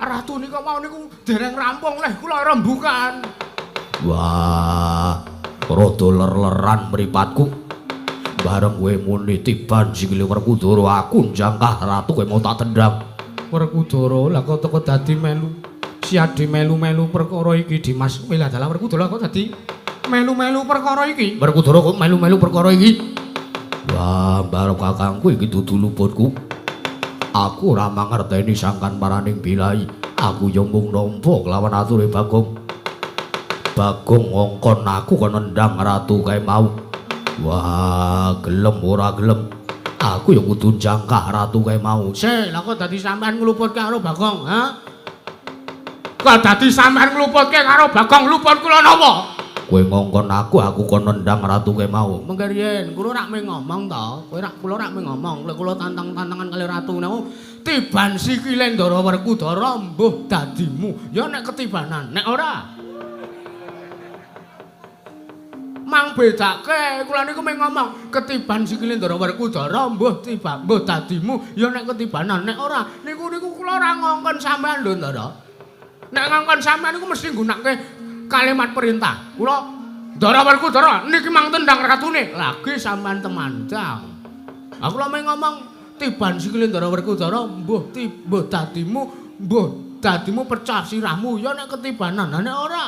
Ratu nika mau niku dereng rampung leh kula rembugan. Wah, rada ler-leran mripatku. Bareng kowe muni tiban sikile Werkudara aku jangkah ratu kowe mau tak tendang. Werkudara lah kok teko dadi melu. Si Adi melu-melu perkara iki Dimas. Lah dalah Werkudara kok dadi melu-melu perkara iki. Werkudara kok melu-melu perkara iki. Wah, bareng kakangku iki dudu luputku. Aku ora mangerteni sangkan paraning bilai. Aku yo mung nampa kelawan ature Bagong. Bagong ngongkon aku kon nendang ratu kae mau. Wah, gelem ora gelem. Aku yo kudu jangkah ratu kae mau. Sik, lha kok dadi sampean ngluputke karo Bagong, ha? Kok dadi sampean ngluputke karo Bagong, luput kula napa? Kowe ngongkon aku kon nendang ratu kae mau. Mengke riyen kula rak mung ngomong to, kula rak mung ngomong, lek kula tantang-tantangan kali ratu niku tiban sikile Ndara Werkudara mbuh dadimu. Ya nek ketibanan, nek ora mang bedake kula niku mung ngomong ketiban sikile Ndara Werkudara mbuh dadimu. Ya nek ketibanan, nek ora niku kula ora ngongkon sampean lho Ndara. Nek ngongkon sampean niku mesti nggunakake kalimat perintah. Kula Ndara Werkudara niki mang tendang ratune. Lagi sampean temandang. Aku lho ngomong tiban sikile Ndara Werkudara mbuh dadimu pecah sirahmu. Ya nek ketibanan, nek ora.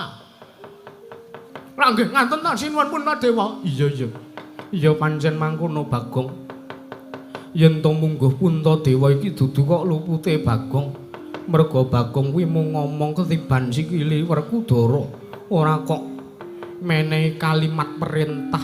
Lah nggih ngaten ta sinuwun pun Dewa. Iya. Iya pancen mangkono Bagong. Yen to mungguh Puntadewa iki dudu kok lupute Bagong. Merga Bagong kuwi mung ngomong ketiban sikile Werkudara. Ora kok menehi kalimat perintah